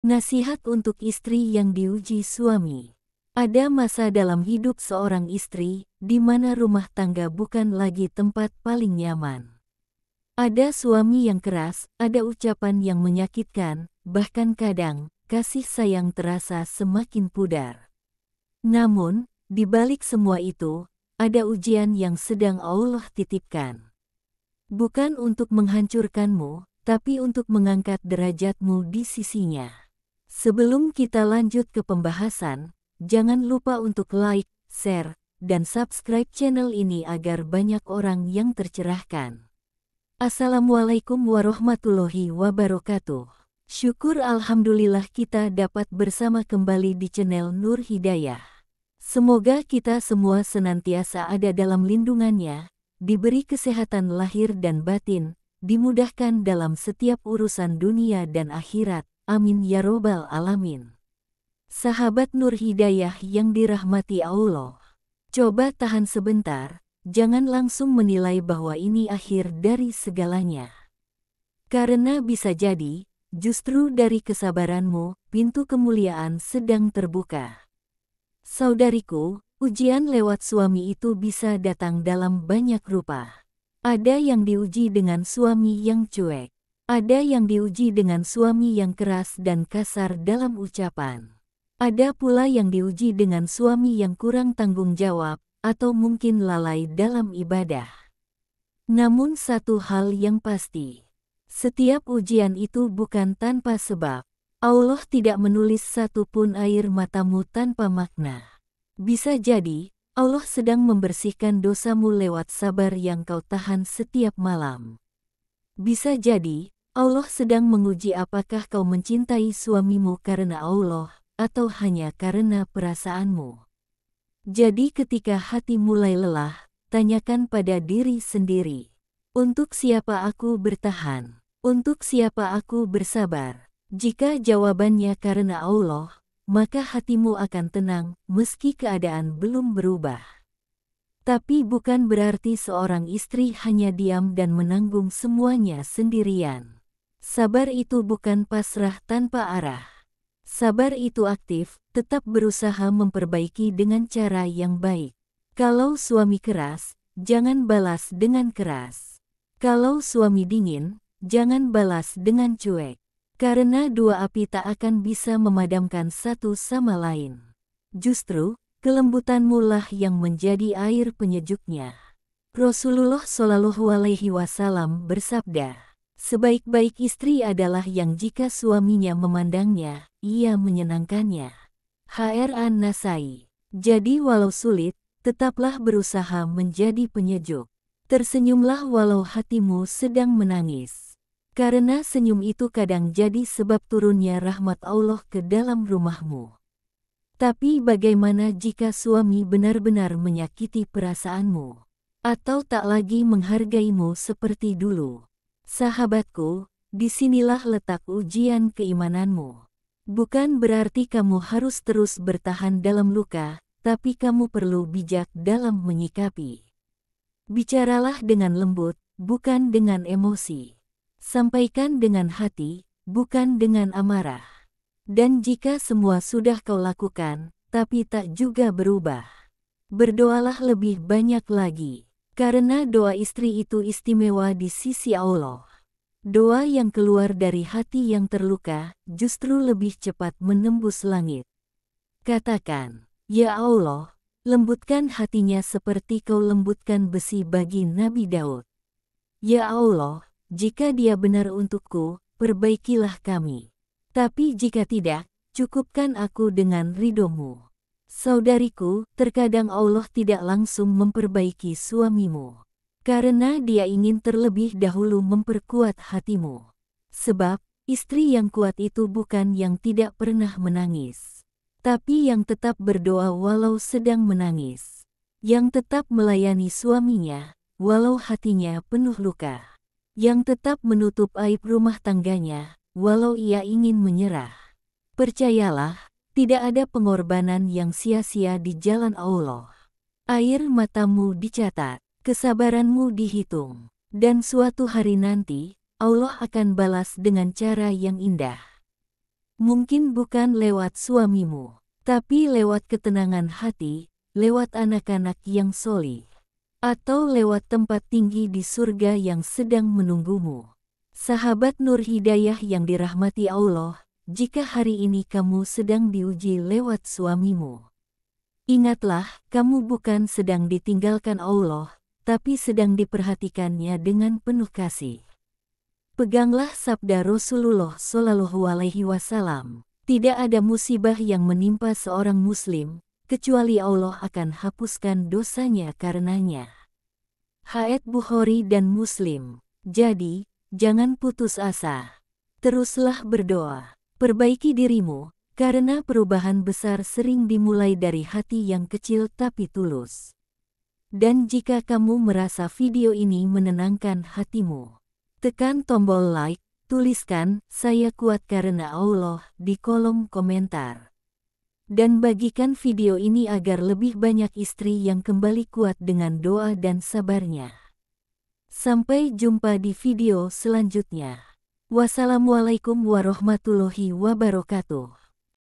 Nasihat untuk istri yang diuji suami. Ada masa dalam hidup seorang istri, di mana rumah tangga bukan lagi tempat paling nyaman. Ada suami yang keras, ada ucapan yang menyakitkan, bahkan kadang, kasih sayang terasa semakin pudar. Namun, di balik semua itu, ada ujian yang sedang Allah titipkan. Bukan untuk menghancurkanmu, tapi untuk mengangkat derajatmu di sisinya. Sebelum kita lanjut ke pembahasan, jangan lupa untuk like, share, dan subscribe channel ini agar banyak orang yang tercerahkan. Assalamualaikum warahmatullahi wabarakatuh. Syukur alhamdulillah kita dapat bersama kembali di channel Nur Hidayah. Semoga kita semua senantiasa ada dalam lindungannya, diberi kesehatan lahir dan batin, dimudahkan dalam setiap urusan dunia dan akhirat. Amin ya robbal alamin. Sahabat Nur Hidayah yang dirahmati Allah. Coba tahan sebentar, jangan langsung menilai bahwa ini akhir dari segalanya. Karena bisa jadi, justru dari kesabaranmu, pintu kemuliaan sedang terbuka. Saudariku, ujian lewat suami itu bisa datang dalam banyak rupa. Ada yang diuji dengan suami yang cuek. Ada yang diuji dengan suami yang keras dan kasar dalam ucapan. Ada pula yang diuji dengan suami yang kurang tanggung jawab, atau mungkin lalai dalam ibadah. Namun satu hal yang pasti, setiap ujian itu bukan tanpa sebab. Allah tidak menulis satu pun air matamu tanpa makna. Bisa jadi, Allah sedang membersihkan dosamu lewat sabar yang kau tahan setiap malam. Bisa jadi, Allah sedang menguji apakah kau mencintai suamimu karena Allah, atau hanya karena perasaanmu. Jadi ketika hati mulai lelah, tanyakan pada diri sendiri. Untuk siapa aku bertahan? Untuk siapa aku bersabar? Jika jawabannya karena Allah, maka hatimu akan tenang, meski keadaan belum berubah. Tapi bukan berarti seorang istri hanya diam dan menanggung semuanya sendirian. Sabar itu bukan pasrah tanpa arah. Sabar itu aktif, tetap berusaha memperbaiki dengan cara yang baik. Kalau suami keras, jangan balas dengan keras. Kalau suami dingin, jangan balas dengan cuek. Karena dua api tak akan bisa memadamkan satu sama lain. Justru, kelembutanmu lah yang menjadi air penyejuknya. Rasulullah Shallallahu Alaihi Wasallam bersabda, sebaik-baik istri adalah yang jika suaminya memandangnya, ia menyenangkannya. HR An-Nasai. Jadi walau sulit, tetaplah berusaha menjadi penyejuk. Tersenyumlah walau hatimu sedang menangis. Karena senyum itu kadang jadi sebab turunnya rahmat Allah ke dalam rumahmu. Tapi bagaimana jika suami benar-benar menyakiti perasaanmu? Atau tak lagi menghargaimu seperti dulu? Sahabatku, disinilah letak ujian keimananmu. Bukan berarti kamu harus terus bertahan dalam luka, tapi kamu perlu bijak dalam menyikapi. Bicaralah dengan lembut, bukan dengan emosi. Sampaikan dengan hati, bukan dengan amarah. Dan jika semua sudah kau lakukan, tapi tak juga berubah, berdoalah lebih banyak lagi. Karena doa istri itu istimewa di sisi Allah. Doa yang keluar dari hati yang terluka, justru lebih cepat menembus langit. Katakan, ya Allah, lembutkan hatinya seperti kau lembutkan besi bagi Nabi Daud. Ya Allah, jika dia benar untukku, perbaikilah kami. Tapi jika tidak, cukupkan aku dengan ridhomu. Saudariku, terkadang Allah tidak langsung memperbaiki suamimu. Karena dia ingin terlebih dahulu memperkuat hatimu. Sebab, istri yang kuat itu bukan yang tidak pernah menangis. Tapi yang tetap berdoa walau sedang menangis. Yang tetap melayani suaminya, walau hatinya penuh luka. Yang tetap menutup aib rumah tangganya, walau ia ingin menyerah. Percayalah, tidak ada pengorbanan yang sia-sia di jalan Allah. Air matamu dicatat, kesabaranmu dihitung, dan suatu hari nanti, Allah akan balas dengan cara yang indah. Mungkin bukan lewat suamimu, tapi lewat ketenangan hati, lewat anak-anak yang solih, atau lewat tempat tinggi di surga yang sedang menunggumu. Sahabat Nur Hidayah yang dirahmati Allah, jika hari ini kamu sedang diuji lewat suamimu, ingatlah, kamu bukan sedang ditinggalkan Allah, tapi sedang diperhatikannya dengan penuh kasih. Peganglah sabda Rasulullah Shallallahu Alaihi Wasallam, tidak ada musibah yang menimpa seorang muslim, kecuali Allah akan hapuskan dosanya karenanya. Hadits Bukhari dan Muslim. Jadi, jangan putus asa. Teruslah berdoa, perbaiki dirimu, karena perubahan besar sering dimulai dari hati yang kecil tapi tulus. Dan jika kamu merasa video ini menenangkan hatimu, tekan tombol like, tuliskan, "Saya kuat karena Allah" di kolom komentar. Dan bagikan video ini agar lebih banyak istri yang kembali kuat dengan doa dan sabarnya. Sampai jumpa di video selanjutnya. Wassalamualaikum warahmatullahi wabarakatuh.